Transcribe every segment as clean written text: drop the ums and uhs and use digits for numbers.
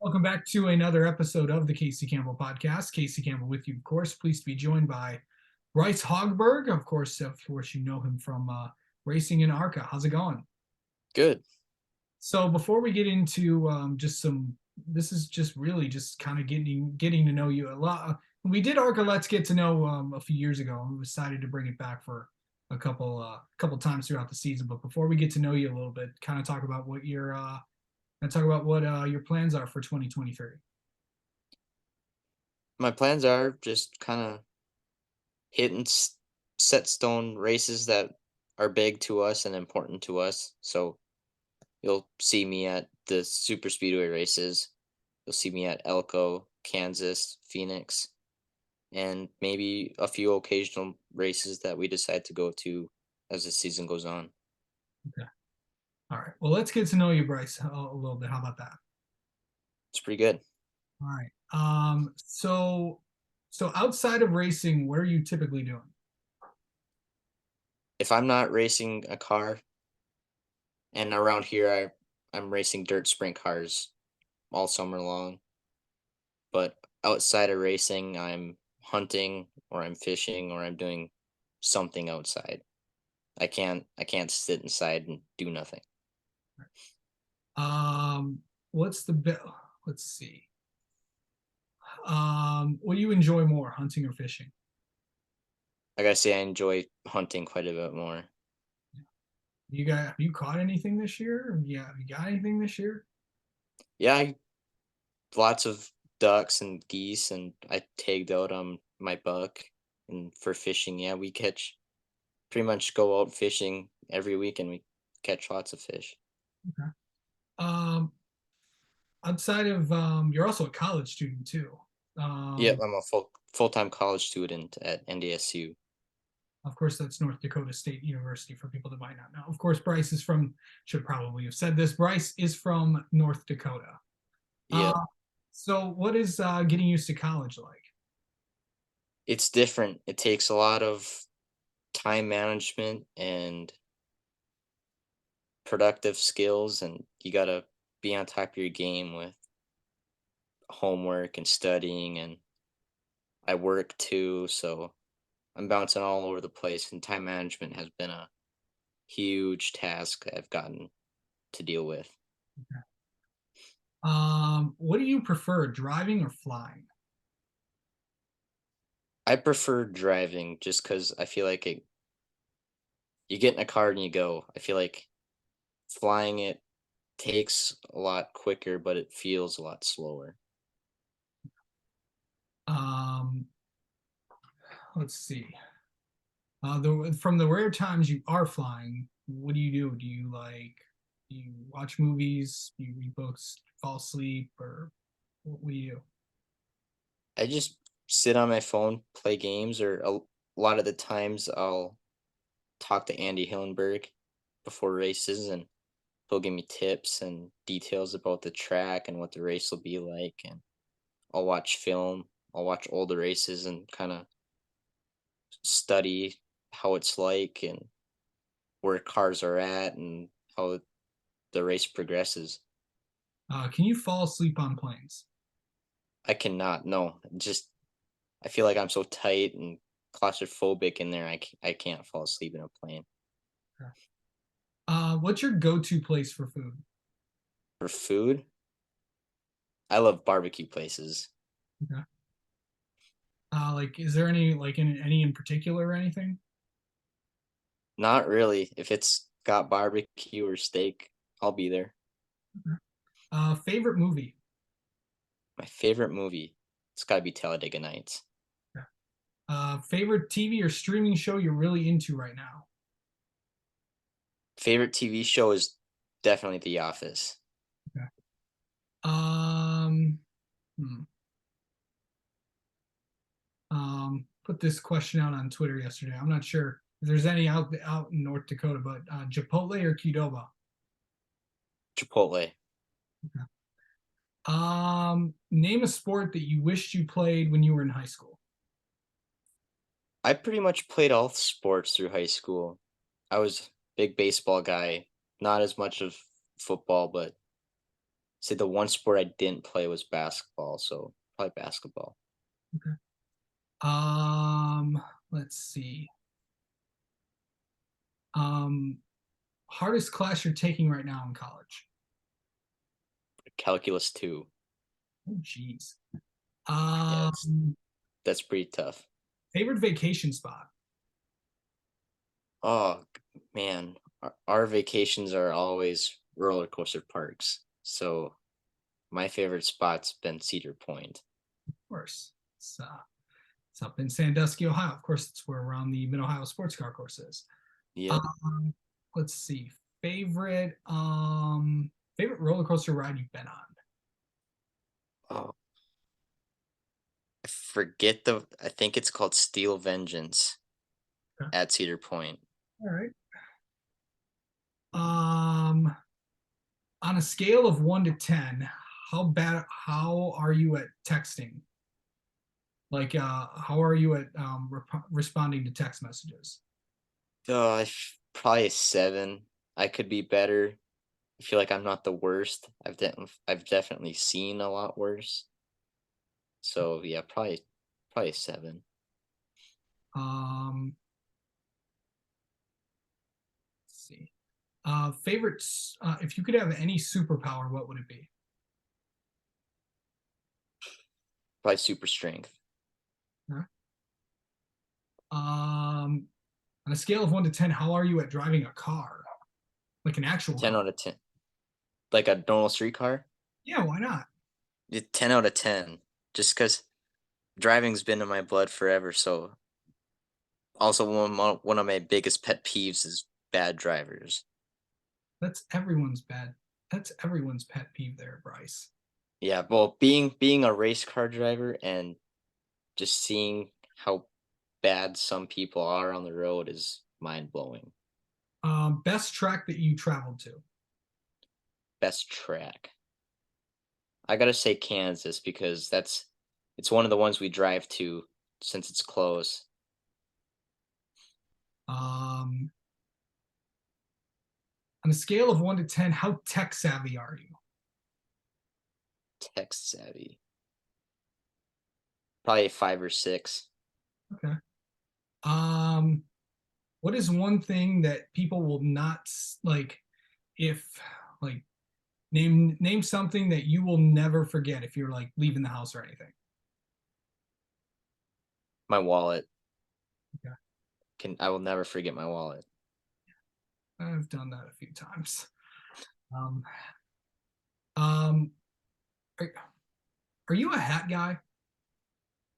Welcome back to another episode of the Casey Campbell podcast. Casey Campbell with you, of course. Pleased to be joined by Bryce Haugeberg. Of course, you know him from racing in ARCA. How's it going? Good. So before we get into this is just really just kind of getting to know you a lot. We did ARCA Let's Get to Know a few years ago, and we decided to bring it back for a couple times throughout the season. But before we get to know you a little bit, kind of talk about what your plans are for 2023. My plans are just kind of hitting set stone races that are big to us and important to us. So you'll see me at the super speedway races. You'll see me at Elko, Kansas, Phoenix, and maybe a few occasional races that we decide to go to as the season goes on. Okay. All right. Well, let's get to know you, Bryce, a little bit. How about that? It's pretty good. All right. So outside of racing, what are you typically doing? If I'm not racing a car, and around here I'm racing dirt sprint cars all summer long. But outside of racing, I'm hunting or I'm fishing or I'm doing something outside. I can't sit inside and do nothing. What's the bit? Let's see. What do you enjoy more, hunting or fishing? Like I say, I enjoy hunting quite a bit more. Have you caught anything this year? Yeah, have you got anything this year? Yeah, lots of ducks and geese, and I tagged out on my buck. And for fishing, yeah, we catch pretty much go out fishing every week, and we catch lots of fish. Okay. Um, Outside of you're also a college student too. Yep, Um, I'm a full-time college student at NDSU. Of course, that's North Dakota State University for people that might not know. Of course, Bryce is from, should probably have said this, Bryce is from North Dakota. Uh, Yep. so what is getting used to college like? It's different. It takes a lot of time management and productive skills, and you gotta be on top of your game with homework and studying, and I work too, so I'm bouncing all over the place, and time management has been a huge task I've gotten to deal with. What do you prefer, driving or flying? I prefer driving just because I feel like you get in a car and you go. I feel like flying it takes a lot quicker, but it feels a lot slower. Um, let's see. From the rare times you are flying, what do you do? Do you watch movies? Do you read books? Fall asleep? Or what do you do? I just sit on my phone, play games, or a lot of the times I'll talk to Andy Hillenberg before races, and he'll give me tips and details about the track and what the race will be like. And I'll watch film, I'll watch older races and kind of study how it's like and where cars are at and how the race progresses. Can you fall asleep on planes? I cannot, no, just I feel like I'm so tight and claustrophobic in there. I can't fall asleep in a plane. What's your go-to place for food? For food, I love barbecue places. Okay. Is there any in particular or anything? Not really. If it's got barbecue or steak, I'll be there. Okay. Favorite movie? My favorite movie, it's gotta be Talladega Nights. Okay. Favorite TV or streaming show you're really into right now? Favorite TV show is definitely The Office. Okay. Um, hmm. Put this question out on Twitter yesterday. I'm not sure if there's any out in North Dakota, but Chipotle or Qdoba? Chipotle. Okay. Name a sport that you wished you played when you were in high school. I pretty much played all sports through high school. I was a big baseball guy, not as much of football, but say the one sport I didn't play was basketball, so probably basketball. Okay. Um, let's see. Um, hardest class you're taking right now in college? Calculus 2. Oh, geez. Yeah, it's Um, that's pretty tough. favorite vacation spot? Oh man, our vacations are always roller coaster parks. So my favorite spot's been Cedar Point. Of course. It's up in Sandusky, Ohio. Of course, it's where around the Mid Ohio Sports Car Course is. Yep. Um, let's see. Favorite roller coaster ride you've been on? Oh, I forget the. I think it's called Steel Vengeance Okay. at Cedar Point. All right. Um, on a scale of 1 to 10, how are you at texting? Like, how are you at responding to text messages? Probably a 7. I could be better. I feel like I'm not the worst. I've definitely seen a lot worse. So yeah, probably a 7. Um, let's see. Favorites. If you could have any superpower, what would it be? Probably super strength. Huh? On a scale of 1 to 10, how are you at driving a car? Like an actual 10 car? out of 10. Like a normal streetcar? Yeah, why not? 10 out of 10. Just because driving's been in my blood forever. So also one of my biggest pet peeves is bad drivers. That's everyone's bad. That's everyone's pet peeve there, Bryce. Yeah, well, being a race car driver and just seeing how bad some people are on the road is mind blowing. Best track that you traveled to? Best track. I gotta say Kansas because it's one of the ones we drive to since it's close. Um, on a scale of 1 to 10, how tech savvy are you? Text savvy. Probably 5 or 6. Okay. Um, what is one thing that people will not like if like name something that you will never forget if you're like leaving the house or anything? My wallet. Okay. I will never forget my wallet. I've done that a few times. Um, um, are, are you a hat guy?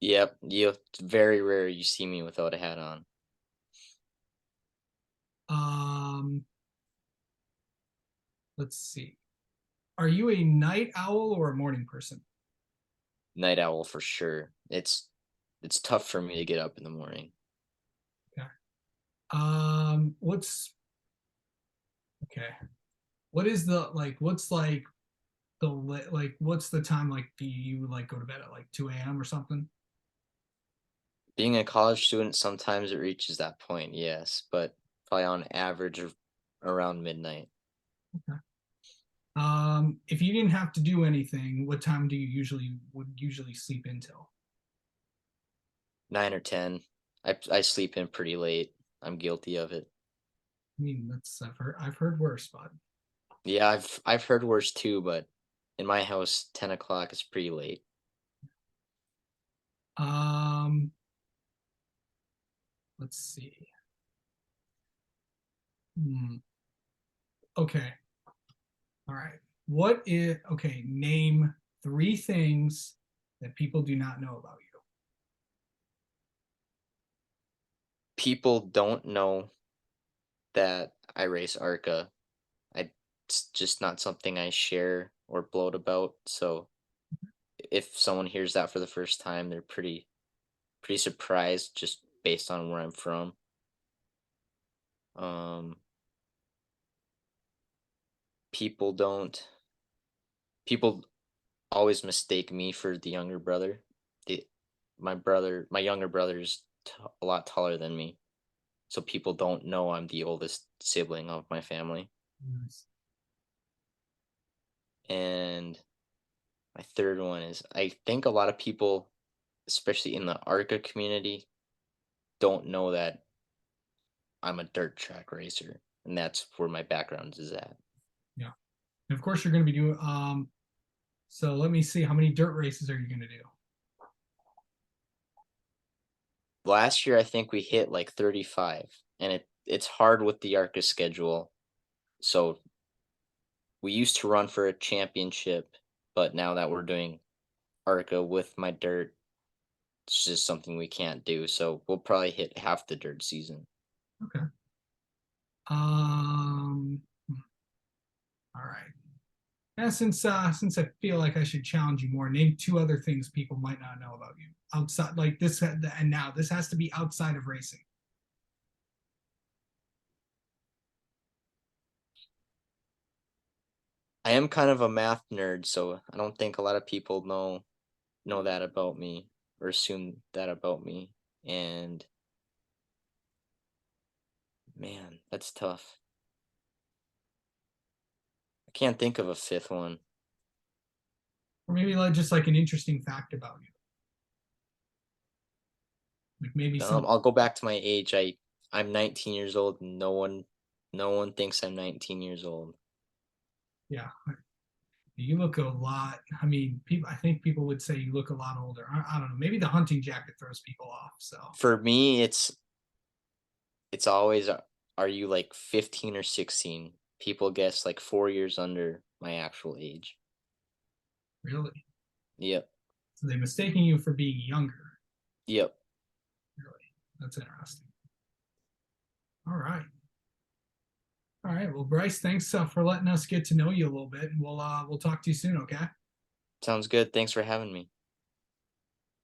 Yep, it's very rare you see me without a hat on. Um, let's see. Are you a night owl or a morning person? Night owl for sure. It's tough for me to get up in the morning. Okay. What's okay? What is the like? What's like what's the time like? Do you like go to bed at like 2 a.m. or something? Being a college student, sometimes it reaches that point, yes, but probably on average around midnight. Okay. If you didn't have to do anything, what time do you usually sleep until? 9 or 10. I sleep in pretty late. I'm guilty of it. I mean, that's I've heard worse, but Yeah, I've heard worse too, but in my house, 10 o'clock is pretty late. um, let's see. Hmm. Okay. All right. Name 3 things that people do not know about you. People don't know that I race ARCA. It's just not something I share or bloat about. So if someone hears that for the first time, they're pretty surprised just based on where I'm from. Um, people don't people always mistake me for the younger brother. The my younger brother's a lot taller than me, so people don't know I'm the oldest sibling of my family. Yes. And And my third one is I think a lot of people, especially in the ARCA community, don't know that I'm a dirt track racer, and that's where my background is at. Yeah. And of course, you're going to be doing. So let me see. How many dirt races are you going to do? Last year, I think we hit like 35, and it's hard with the ARCA schedule. So we used to run for a championship, but now that we're doing ARCA with my dirt, it's just something we can't do. So we'll probably hit half the dirt season. Okay. Um. All right. And since I feel like I should challenge you more, name two other things people might not know about you outside, like this. And now this has to be outside of racing. I am kind of a math nerd, so I don't think a lot of people know that about me or assume that about me. And man, that's tough. I can't think of a fifth one. Or maybe like just like an interesting fact about you. Like maybe some. I'll go back to my age. I'm 19 years old, and no one thinks I'm 19 years old. Yeah. You look a lot. I mean, people. I think people would say you look a lot older. I don't know. Maybe the hunting jacket throws people off. So For me, it's always are you like 15 or 16? People guess like 4 years under my actual age. really, Yep. so they're mistaking you for being younger. Yep. Really, that's interesting. All right. All right. Well, Bryce, thanks for letting us get to know you a little bit, and we'll talk to you soon. Okay. Sounds good. Thanks for having me.